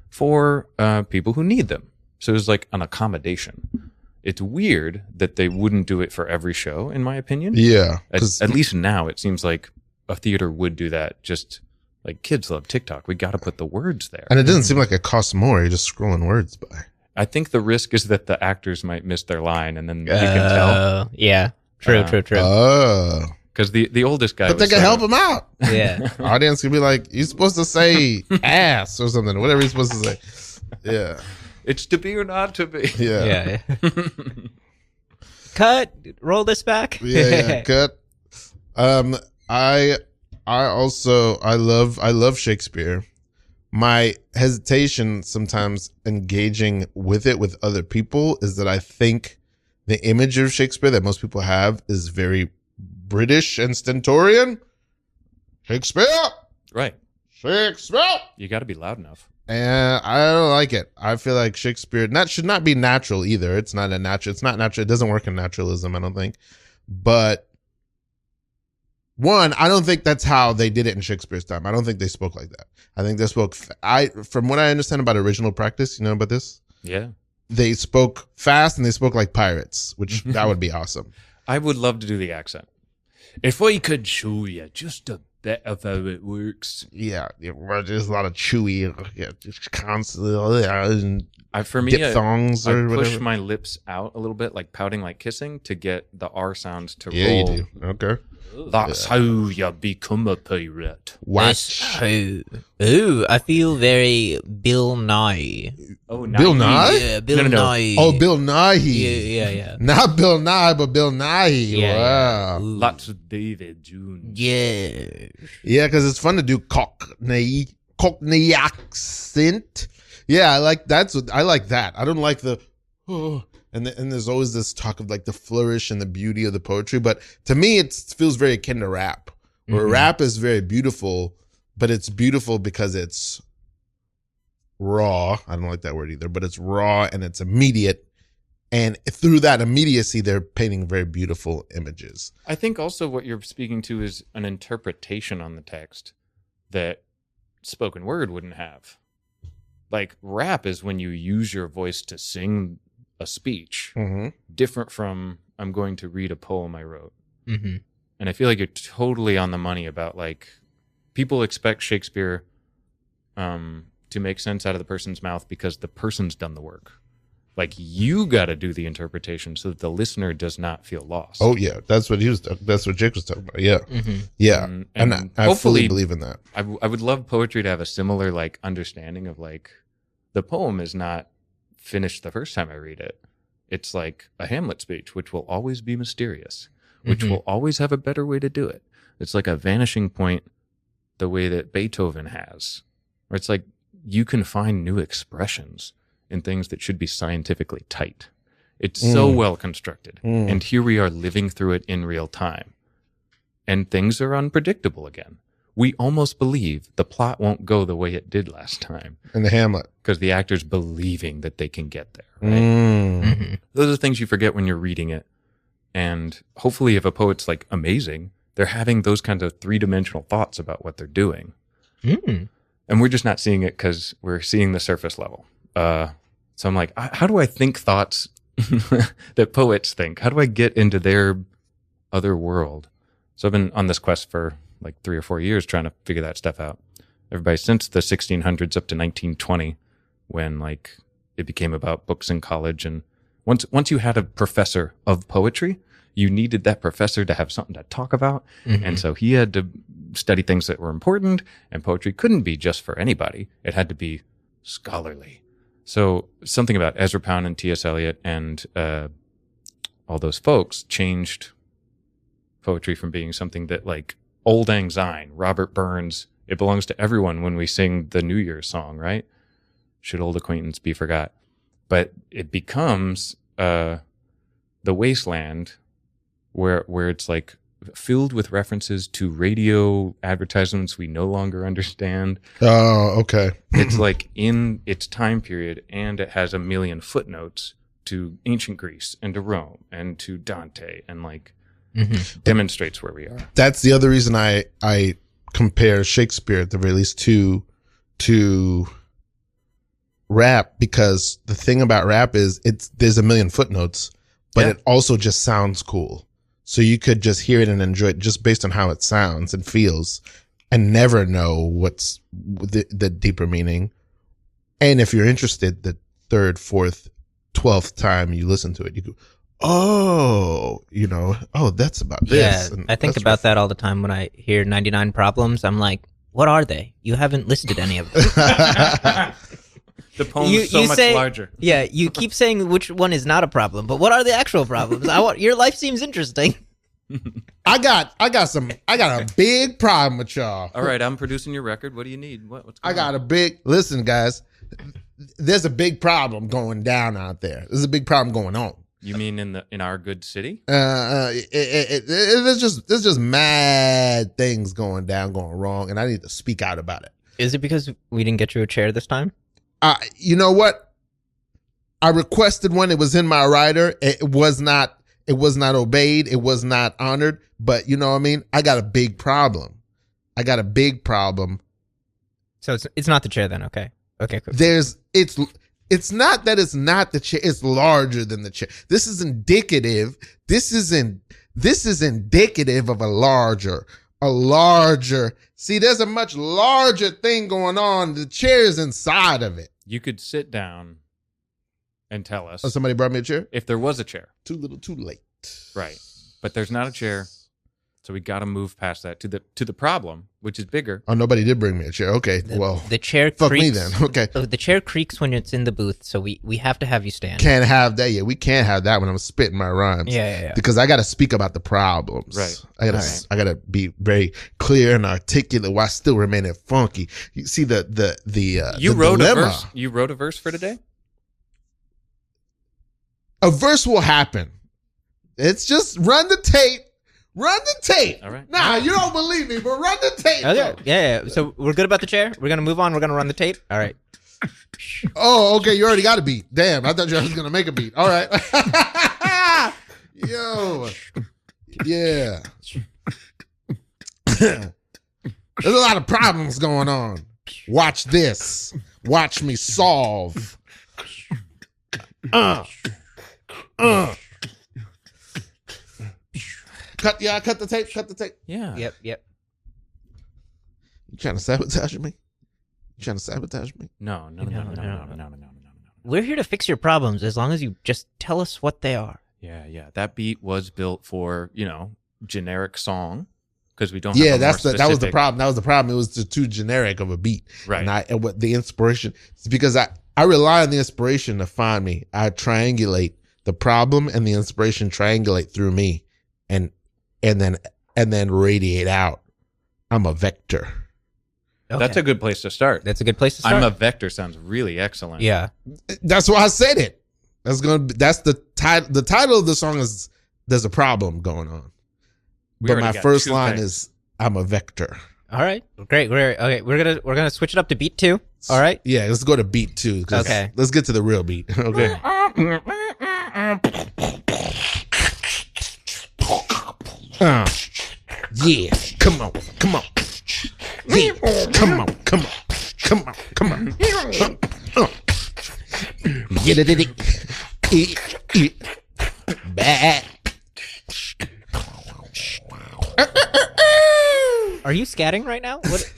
for people who need them. So it was like an accommodation. It's weird that they wouldn't do it for every show, in my opinion. Yeah. At least now it seems like a theater would do that. Just like kids love TikTok. We got to put the words there. And it doesn't seem like it costs more. You're just scrolling words by. I think the risk is that the actors might miss their line and then you can tell. Yeah. True. Oh. Because the oldest guy But they was, can help him out. Yeah. Audience could be like, you're supposed to say ass or something. Whatever you're supposed to say. Yeah. it's to be or not to be. Yeah. Cut. Roll this back. Yeah. Cut. I love Shakespeare. My hesitation sometimes engaging with it with other people is that I think the image of Shakespeare that most people have is very British and stentorian. Shakespeare. Right. Shakespeare. You got to be loud enough. And I don't like it. I feel like Shakespeare should not be natural either. It's not natural. It doesn't work in naturalism, I don't think. But one, I don't think that's how they did it in Shakespeare's time. I don't think they spoke like that. I think they spoke. From what I understand about original practice, you know about this? Yeah. They spoke fast and they spoke like pirates, which that would be awesome. I would love to do the accent. If I could show you just a bit of how it works. Yeah, there's a lot of chewy, just constantly For me, diphthongs I or push whatever. my lips out a little bit, like pouting, like kissing, to get the R sounds to Yeah, roll. you do. Okay. That's how you become a pirate. Watch. Ooh, I feel very Bill Nye. Oh, Bill Nye? Yeah, Bill No. Nye. Oh, Bill Nye. Yeah. Not Bill Nye, but Bill Nye. Yeah. Wow. Ooh. Lots of David Jones. Yeah. Yeah, because it's fun to do Cockney accent. Yeah, I like that. I don't like the and there's always this talk of like the flourish and the beauty of the poetry, but to me it feels very akin to rap. Where rap is very beautiful, but it's beautiful because it's raw. I don't like that word either, but it's raw and it's immediate. And through that immediacy, they're painting very beautiful images. I think also what you're speaking to is an interpretation on the text that spoken word wouldn't have. Like rap is when you use your voice to sing a speech, Mm-hmm. different from I'm going to read a poem I wrote. Mm-hmm. And I feel like you're totally on the money about like people expect Shakespeare to make sense out of the person's mouth because the person's done the work. Like you got to do the interpretation so that the listener does not feel lost. Oh yeah, that's what Jake was talking about. Yeah, yeah, and I fully believe in that. I would love poetry to have a similar like understanding of like the poem is not finished the first time I read it. It's like a Hamlet speech, which will always be mysterious, which will always have a better way to do it. It's like a vanishing point, the way that Beethoven has, where it's like you can find new expressions in things that should be scientifically tight. It's so well constructed. And here we are living through it in real time. And things are unpredictable again. We almost believe the plot won't go the way it did last time. In the Hamlet. Because the actor's believing that they can get there, right? Those are things you forget when you're reading it. And hopefully if a poet's like amazing, they're having those kinds of three-dimensional thoughts about what they're doing. And we're just not seeing it because we're seeing the surface level. So I'm like, how do I think thoughts that poets think? How do I get into their other world? So I've been on this quest for like 3 or 4 years trying to figure that stuff out. Everybody since the 1600s up to 1920, when like it became about books in college. And once you had a professor of poetry, you needed that professor to have something to talk about. And so he had to study things that were important, and poetry couldn't be just for anybody. It had to be scholarly. So something about Ezra Pound and T.S. Eliot and all those folks changed poetry from being something that like Old Lang Syne, Robert Burns, it belongs to everyone when we sing the New Year's song, right? Should old acquaintance be forgot? But it becomes the wasteland where it's like filled with references to radio advertisements we no longer understand. Oh, okay. It's like in its time period, and it has a million footnotes to ancient Greece and to Rome and to Dante, and like demonstrates where we are. That's the other reason I compare Shakespeare at the very least to rap, because the thing about rap is there's a million footnotes, but it also just sounds cool. So you could just hear it and enjoy it just based on how it sounds and feels, and never know what's the deeper meaning. And if you're interested, the 3rd, 4th, 12th time you listen to it, you go, oh, that's about this. Yeah, and I think about that all the time when I hear 99 Problems. I'm like, what are they? You haven't listed any of them. The poem's so much larger. Yeah, you keep saying which one is not a problem, but what are the actual problems? Your life seems interesting. I got a big problem with y'all. All right, I'm producing your record. What do you need? What's going on? Listen, guys, there's a big problem going down out there. There's a big problem going on. You mean in our good city? There's just mad things going wrong, and I need to speak out about it. Is it because we didn't get you a chair this time? You know what? I requested one. It was in my rider. It was not obeyed. It was not honored. But you know what I mean? I got a big problem. So it's not the chair then. Okay. Cool. It's not that it's not the chair. It's larger than the chair. This is indicative. This is indicative of a larger. See, there's a much larger thing going on. The chair is inside of it. You could sit down and tell us. Oh, somebody brought me a chair? If there was a chair. Too little, too late. Right. But there's not a chair. So we got to move past that to the problem, which is bigger. Oh, nobody did bring me a chair. Okay, the chair fuck creaks. Me then. Okay. The chair creaks when it's in the booth, so we have to have you stand. Can't have that. Yeah, we can't have that when I'm spitting my rhymes. Yeah. Because I got to speak about the problems. Right. I got to be very clear and articulate while still remaining funky. You see you wrote dilemma. a verse. You wrote a verse for today? A verse will happen. It's just run the tape. Run the tape. All right. Nah, you don't believe me, but run the tape. Okay. Yeah. So we're good about the chair? We're going to move on. We're going to run the tape? All right. Oh, okay. You already got a beat. Damn. I thought you was going to make a beat. All right. Yo. Yeah. There's a lot of problems going on. Watch this. Watch me solve. cut the tape. Cut the tape. Yeah. Yep. You trying to sabotage me? No. We're here to fix your problems as long as you just tell us what they are. Yeah. That beat was built for, generic song because we don't Yeah, have that was the problem. It was too generic of a beat. Right. And what the inspiration is, because I rely on the inspiration to find me. I triangulate the problem and the inspiration triangulate through me and then radiate out. I'm a vector. Okay. That's a good place to start. I'm a vector sounds really excellent. Yeah. That's why I said it. That's the title. The title of the song is "There's a Problem Going On," but my first line is "I'm a vector." All right, great. We're gonna switch it up to beat 2. All right. Yeah, let's go to beat 2. Okay. Let's get to the real beat. Okay. Yeah. Come on. Yeah. Come on. Get it. Bad. Are you scatting right now? What?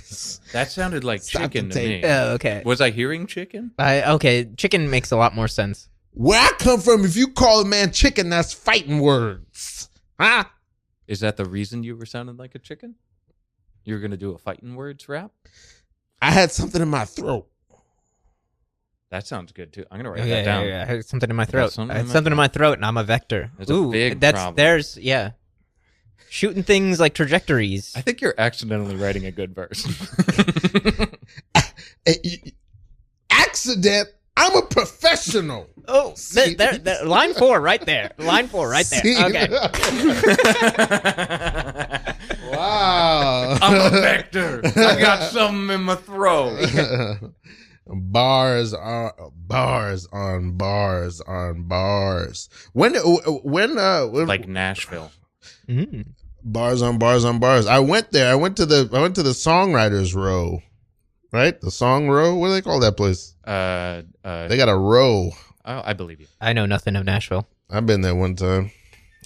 That sounded like chicken to me. Oh, okay. Was I hearing chicken? Okay. Chicken makes a lot more sense. Where I come from, if you call a man chicken, that's fighting words. Huh? Is that the reason you were sounding like a chicken? You were going to do a fighting words rap? I had something in my throat. That sounds good too. I'm going to write that down. Yeah. I had something in my throat. something I in had my something in my throat, and I'm a vector. That's a big problem. There's shooting things like trajectories. I think you're accidentally writing a good verse. Accident. I'm a professional. Oh, there, line 4 right there. Line 4 right there. See? Okay. Wow. I'm a vector. I got something in my throat. Bars on bars. When Like Nashville. bars on bars. I went there. I went to the songwriters row. Right? The song row? What do they call that place? They got a row. Oh, I believe you. I know nothing of Nashville. I've been there one time.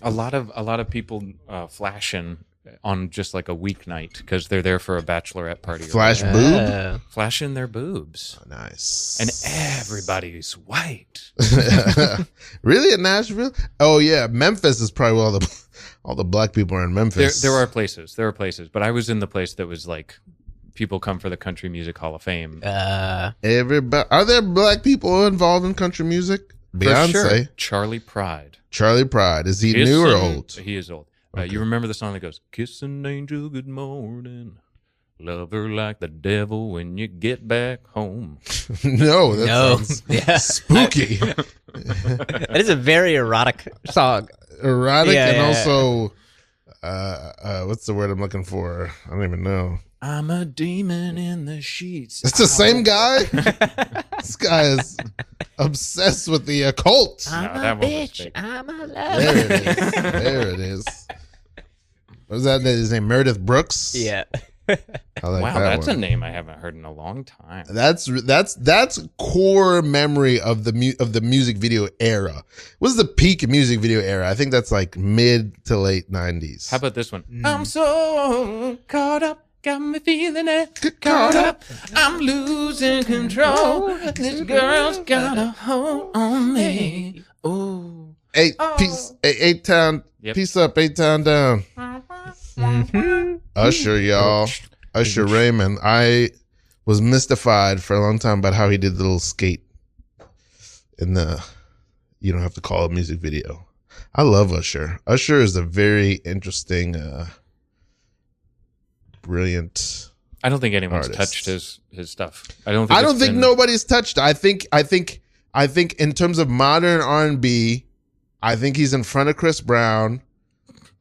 A lot of people flashing on just like a weeknight because they're there for a bachelorette party. Flash boob? Flashing their boobs. Oh, nice. And everybody's white. Really, in Nashville? Oh yeah, Memphis is probably where all the black people are in Memphis. There are places, but I was in the place that was like people come for the Country Music Hall of Fame. Everybody, are there black people involved in country music? Beyonce, sure. Charlie Pride. Is he new or old? He is old. Okay. You remember the song that goes, "Kiss an angel, good morning. Love her like the devil when you get back home." No, sounds spooky. That is a very erotic song. Erotic Yeah, and yeah. also, what's the word I'm looking for? I don't even know. I'm a demon in the sheets. It's the same guy. This guy is obsessed with the occult. I'm a bitch. I'm a lover. There it is. What was that? His name Meredith Brooks. Yeah. I like Wow, that that's one. a name I haven't heard in a long time. That's core memory of the music video era. What was the peak music video era? I think that's like mid to late 90s. How about this one? I'm so caught up, got me feeling it. Caught up, I'm losing control. This girl's got a hold on me. Ooh. Eight town. Yep. Peace up, 8 town down. Usher, y'all. Usher Raymond. I was mystified for a long time about how he did the little skate in the You Don't Have to Call It music video. I love Usher. Usher is a very interesting, brilliant. I don't think anyone's artist. touched his stuff. I don't think nobody's touched. I think in terms of modern R&B, I think he's in front of Chris Brown.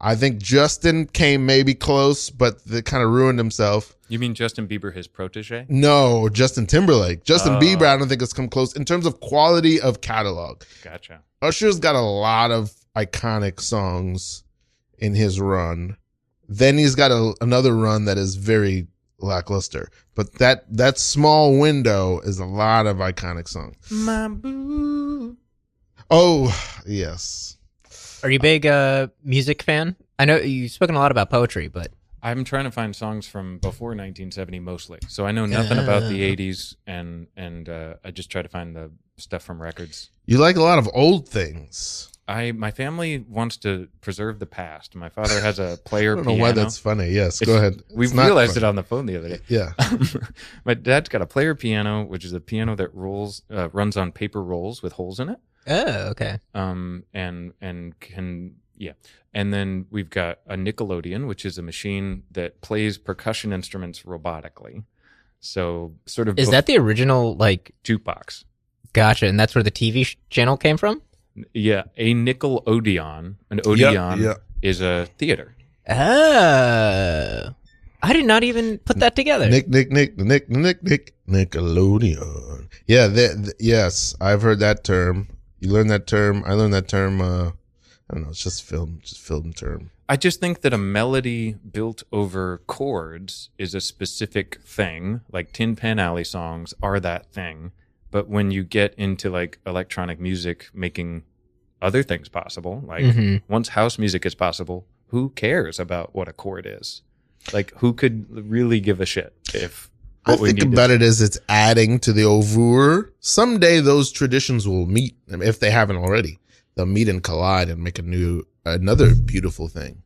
I think Justin came maybe close, but they kind of ruined himself. You mean Justin Bieber, his protege? No, Justin Timberlake. Justin Bieber, I don't think has come close in terms of quality of catalog. Gotcha. Usher's got a lot of iconic songs in his run. Then he's got another run that is very lackluster. But that small window is a lot of iconic songs. My boo. Oh, yes. Are you a big music fan? I know you've spoken a lot about poetry, but I'm trying to find songs from before 1970 mostly. So I know nothing about the 80s, and I just try to find the stuff from records. You like a lot of old things. My family wants to preserve the past. My father has a player I don't know piano. why that's funny. Yes, go ahead. We It's not realized funny. it on the phone the other day. Yeah. My dad's got a player piano, which is a piano that runs on paper rolls with holes in it. oh, okay. And can and then we've got a Nickelodeon, which is a machine that plays percussion instruments robotically. So sort of Is that the original like? jukebox? Gotcha, and that's where the TV channel came from. Yeah, a Nickelodeon. An Odeon yeah. is a theater. Oh, I did not even put that together. Nickelodeon. Yeah, yes, I've heard that term. You learned that term. I learned that term. I don't know. It's just film term. I just think that a melody built over chords is a specific thing. Like Tin Pan Alley songs are that thing. But when you get into like electronic music making other things possible, like once house music is possible, who cares about what a chord is? Like who could really give a shit if I think about it as it's adding to the oeuvre. Someday those traditions will meet, if they haven't already. They'll meet and collide and make another beautiful thing.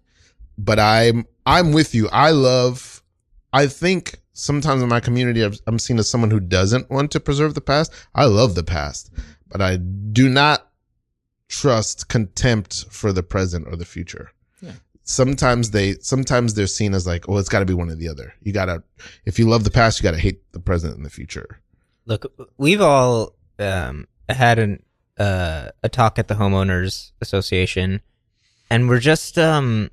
But I'm with you. I think sometimes in my community, I'm seen as someone who doesn't want to preserve the past. I love the past, but I do not trust contempt for the present or the future. Yeah. Sometimes they're seen as like, oh, it's got to be one or the other. If you love the past, you got to hate the present and the future. Look, we've all had a talk at the homeowners association, and we're just It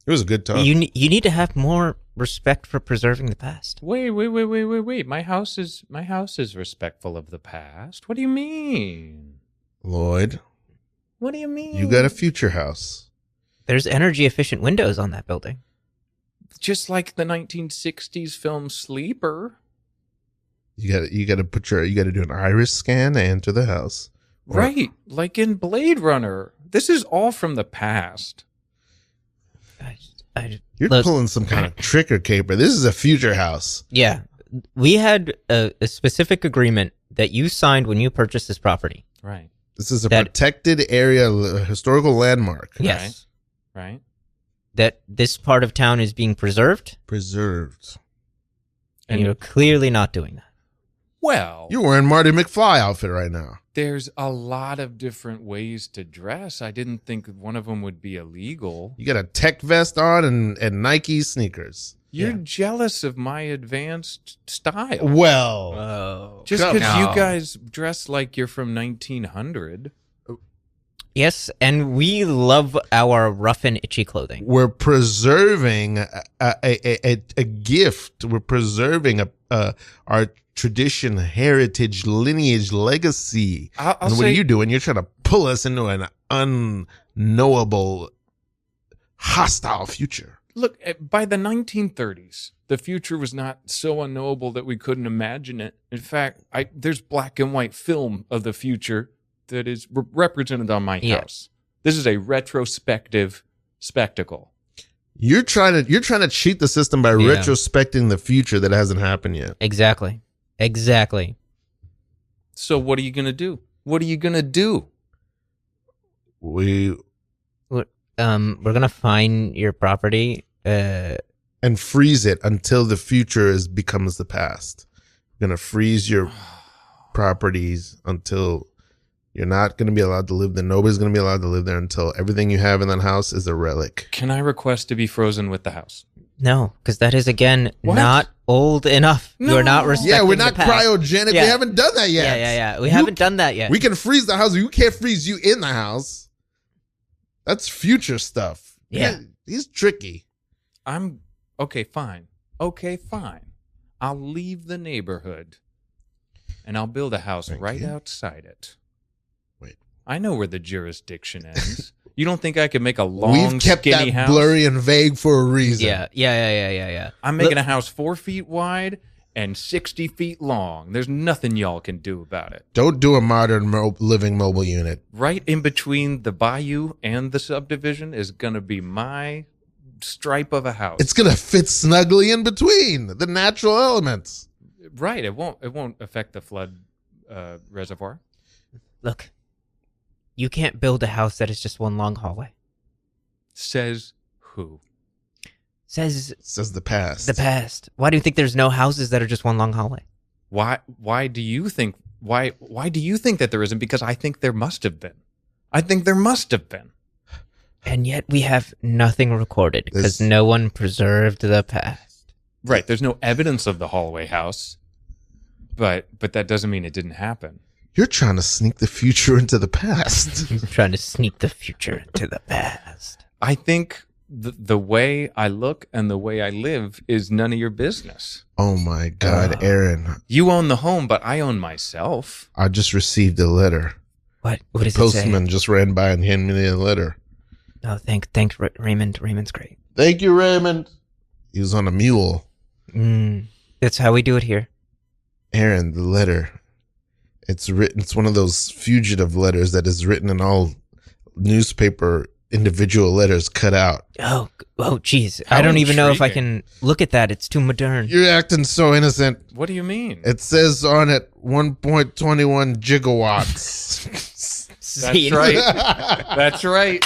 was a good talk. you need to have more respect for preserving the past. Wait. My house is respectful of the past. What do you mean? Lloyd, What do you mean? you got a future house. There's energy efficient windows on that building. Just like the 1960s film Sleeper. You got to do an iris scan to enter the house. Right. Like in Blade Runner. This is all from the past. You're Look, pulling some kind of trick or caper. This is a future house. yeah, we had a specific agreement that you signed when you purchased this property. Right. This is a protected area, a historical landmark. Yes. Right. That this part of town is being preserved, Preserved. and you're clearly not doing that. Well, You're wearing Marty McFly outfit right now. there's a lot of different ways to dress. I didn't think one of them would be illegal. You got a tech vest on and Nike sneakers. You're jealous of my advanced style. Well, Oh. Just come because on. you guys dress like you're from 1900. Yes, and we love our rough and itchy clothing. we're preserving a gift. We're preserving our tradition, heritage, lineage, legacy. I'll And what say, are you doing? You're trying to pull us into an unknowable, hostile future. look, by the 1930s, the future was not so unknowable that we couldn't imagine it. In fact, there's black and white film of the future that is represented on my house. This is a retrospective spectacle. You're trying to cheat the system by retrospecting the future that hasn't happened yet. Exactly. So what are you going to do? What are you going to do? We're gonna find your property. and freeze it until the future becomes the past. We're gonna freeze your properties until you're not gonna be allowed to live there. Nobody's gonna be allowed to live there until everything you have in that house is a relic. Can I request to be frozen with the house? No, because that is again What? not old enough. No. You're not respecting. Yeah, we're the not past. cryogenic. Yeah. We haven't done that yet. Yeah. We haven't done that yet. We can freeze the house. We can't freeze you in the house. That's future stuff. Yeah. He's tricky. Okay, fine. I'll leave the neighborhood and I'll build a house Thank right you. outside it. Wait. I know where the jurisdiction ends. You don't think I could make a long, We've kept skinny that house? blurry and vague for a reason. Yeah. I'm making a house 4 feet wide and 60 feet long. There's nothing y'all can do about it. Don't do a modern living mobile unit. Right in between the bayou and the subdivision is going to be my stripe of a house. It's gonna fit snugly in between the natural elements. Right. It won't affect the flood reservoir. Look, you can't build a house that is just one long hallway. Says who? Says the past. the past. Why do you think there's no houses that are just one long hallway? Why do you think that there isn't? Because I think there must have been. I think there must have been. And yet we have nothing recorded because no one preserved the past. Right. There's no evidence of the hallway house, but that doesn't mean it didn't happen. You're trying to sneak the future into the past. I'm trying to sneak the future into the past. I think the way I look and the way I live is none of your business. Oh my God, Aaron. You own the home, but I own myself. I just received a letter. What does it say? Postman just ran by and handed me a letter. Oh, thanks, Raymond. Raymond's great. Thank you, Raymond. He was on a mule. That's how we do it here. Aaron, the letter. It's written. It's one of those fugitive letters that is written in all newspaper individual letters cut out. Oh, geez. I don't even know if I intriguing. can look at that. It's too modern. You're acting so innocent. What do you mean? It says on it 1.21 gigawatts. That's right. That's right.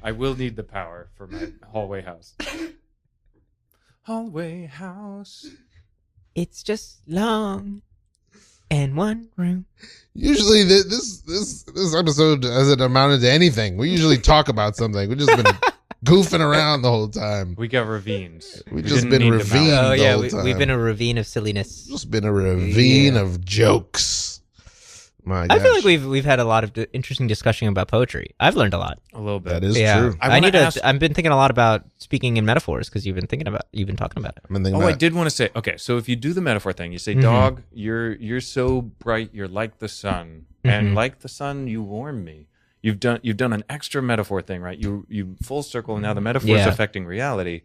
I will need the power for my hallway house. Hallway house. It's just long and one room. Usually this episode hasn't amounted to anything. We usually talk about something. We've just been goofing around the whole time. We got ravines. We've We just didn't been need to ravine mount. Oh, the yeah. whole time. We've been a ravine of silliness. Just been a ravine of jokes. My gosh. I feel like we've had a lot of interesting discussion about poetry. I've learned a lot. A little bit. That is true. I've been thinking a lot about speaking in metaphors because you've been talking about it. I've been thinking I about did want to say, okay, so if you do the metaphor thing, you say, dog, you're so bright, you're like the sun. And like the sun, you warm me. You've done an extra metaphor thing, right? You full circle, and now the metaphor is affecting reality.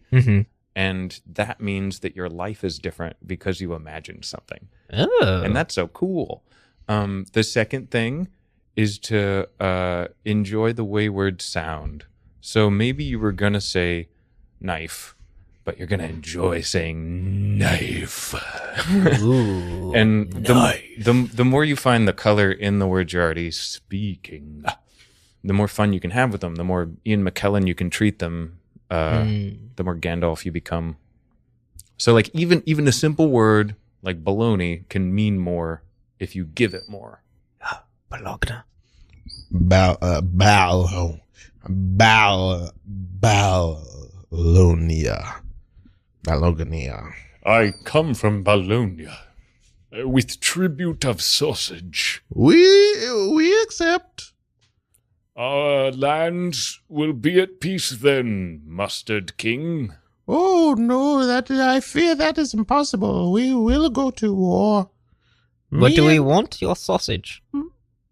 And that means that your life is different because you imagined something. Oh. And that's so cool. The second thing is to enjoy the wayward sound. So maybe you were going to say knife, but you're going to enjoy saying knife. Ooh, and the more you find the color in the words you're already speaking, the more fun you can have with them, the more Ian McKellen you can treat them, the more Gandolf you become. So like even a simple word like baloney can mean more if you give it more. Bologna. Bologna. I come from Bologna, with tribute of sausage. We accept. Our lands will be at peace then, Mustard King. Oh no, I fear that is impossible. We will go to war. What do we want? Your sausage.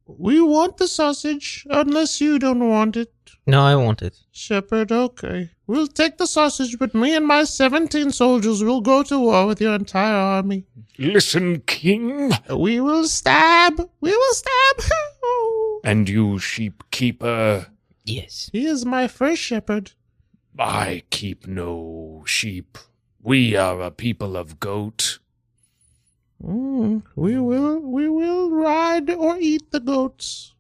We want the sausage, unless you don't want it. No, I want it. Shepherd, okay. We'll take the sausage, but me and my 17 soldiers will go to war with your entire army. Listen, King. We will stab. And you, sheep keeper. Yes. He is my first shepherd. I keep no sheep. We are a people of goat. We will ride or eat the goats.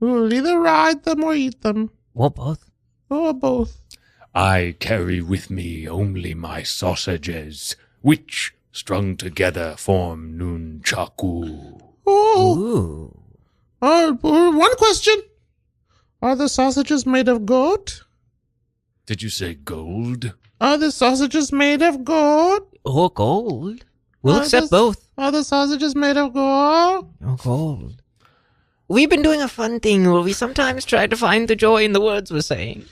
We will either ride them or eat them. Or both. Or both. I carry with me only my sausages, which, strung together, form nunchaku. Ooh. One question. Are the sausages made of goat? Did you say gold? Are the sausages made of gold? Or gold. We'll accept both. Are the sausages made of gold? Or gold. We've been doing a fun thing where we sometimes try to find the joy in the words we're saying.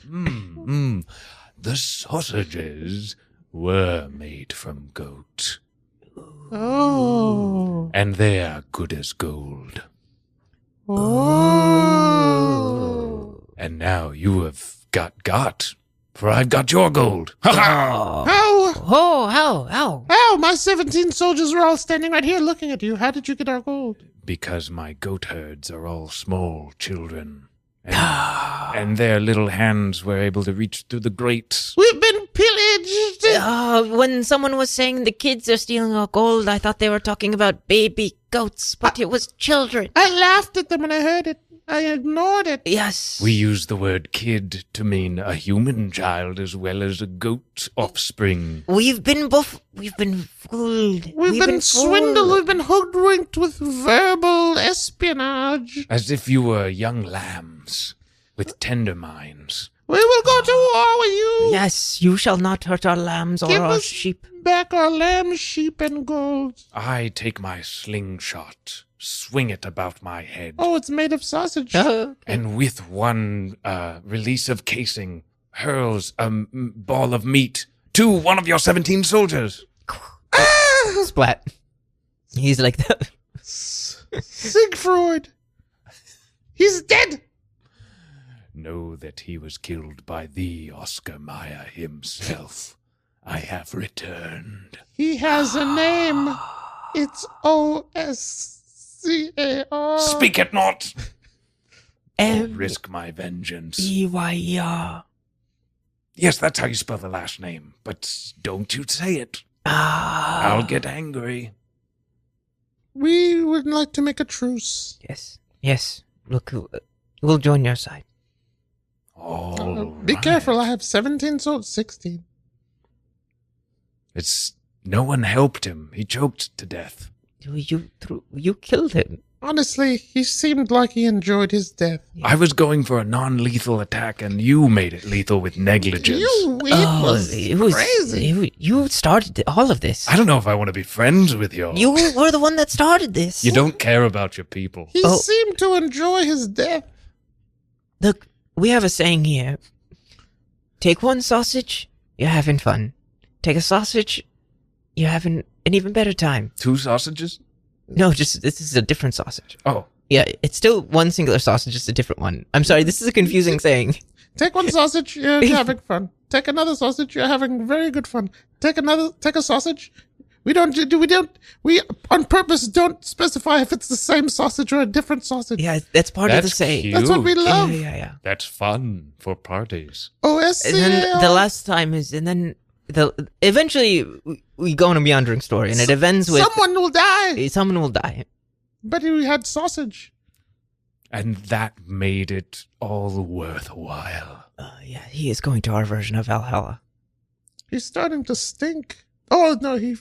The sausages were made from goat. Oh. And they are good as gold. Oh. And now you have got. for I've got your gold. Ha ha! How? How? My 17 soldiers are all standing right here looking at you. How did you get our gold? Because my goat herds are all small children. And their little hands were able to reach through the grates. We've been pillaged. When someone was saying the kids are stealing our gold, I thought they were talking about baby goats, but it was children. I laughed at them when I heard it. I ignored it. Yes. We use the word kid to mean a human child as well as a goat offspring. We've been fooled. We've been swindled. We've been hoodwinked with verbal espionage. As if you were young lambs with tender minds. We will go to war with you. Yes, you shall not hurt our lambs or Give our us sheep. back our lamb, sheep, and gold. I take my slingshot, swing it about my head, Oh, it's made of sausage. and with one release of casing, hurls a ball of meat to one of your 17 soldiers. Splat. He's like that. Siegfried. He's dead. Know that he was killed by the Oscar Mayer himself. I have returned. He has a name. It's Oscar. Speak it not! Or M risk my vengeance. E-Y-E-R. Yes, that's how you spell the last name, but don't you say it. I'll get angry. We would like to make a truce. Yes. Look, we'll join your side. Be careful. I have 17 souls. 16. No one helped him. He choked to death. You killed him. Honestly, he seemed like he enjoyed his death. I was going for a non-lethal attack, and you made it lethal with negligence. It was crazy. You started all of this. I don't know if I want to be friends with you. You were the one that started this. You don't care about your people. He seemed to enjoy his death. Look, we have a saying here. Take one sausage, you're having fun. Take a sausage, you're having an even better time. 2 sausages? No, this is a different sausage. Oh. Yeah, it's still one singular sausage, just a different one. I'm sorry, this is a confusing saying. Take one sausage, you're having fun. Take another sausage, you're having very good fun. Take a sausage. We on purpose don't specify if it's the same sausage or a different sausage. Yeah, that's part of the saying. Cute. That's what we love. Yeah. That's fun for parties. OSC. And then the last time is, and then eventually we go on a meandering story, and it ends with someone will die. Someone will die. But we had sausage. And that made it all worthwhile. Yeah, he is going to our version of Valhalla. He's starting to stink. Oh no, he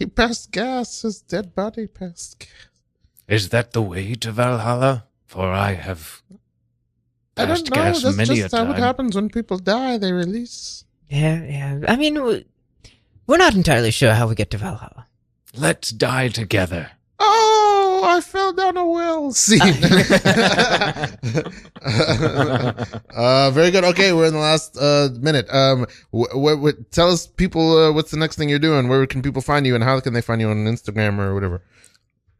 passed gas. His dead body passed gas. Is that the way to Valhalla? For I have I passed don't know. gas That's many just a how time. it happens when people die. They release. Yeah. I mean, we're not entirely sure how we get to Valhalla. Let's die together. Oh, I fell down a well. Scene. Very good. Okay, we're in the last minute. Tell us, people, what's the next thing you're doing? Where can people find you, and how can they find you on Instagram or whatever?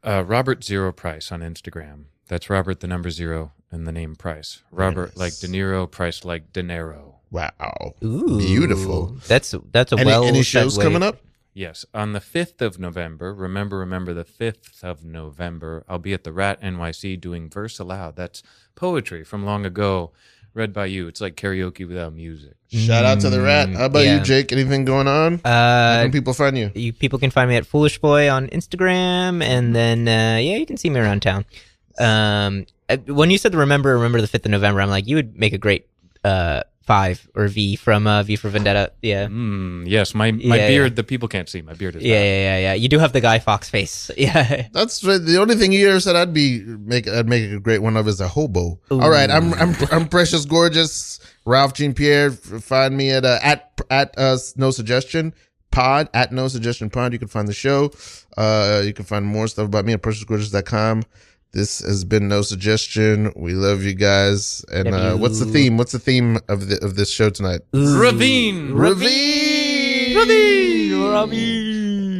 Robert Zero Price on Instagram. That's Robert the number 0 and the name Price. Robert like De Niro, Price like De Niro. Wow. Ooh, Beautiful. That's a Any shows coming up? Yes, on the 5th of November, remember the 5th of November, I'll be at the Rat NYC doing Verse Aloud. That's poetry from long ago, read by you. It's like karaoke without music. Shout out to the Rat. How about you, Jake? Anything going on? How can people find you? People can find me at Foolish Boy on Instagram, and then, you can see me around town. When you said remember the 5th of November, I'm like, you would make a great 5 or V from V for Vendetta. Yeah. Yes, my beard, the people can't see. My beard is Yeah. You do have the Guy Fawkes face. Yeah. That's the only thing you ever said I'd make a great one of is a hobo. Ooh. All right, I'm Precious Gorgeous Ralph Jean Pierre. Find me at No Suggestion Pod, at No Suggestion Pod. You can find the show. You can find more stuff about me at preciousgorgeous.com. This has been No Suggestion. We love you guys. And what's the theme? What's the theme of this show tonight? Ravine.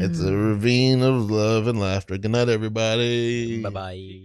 It's a ravine of love and laughter. Good night, everybody. Bye-bye.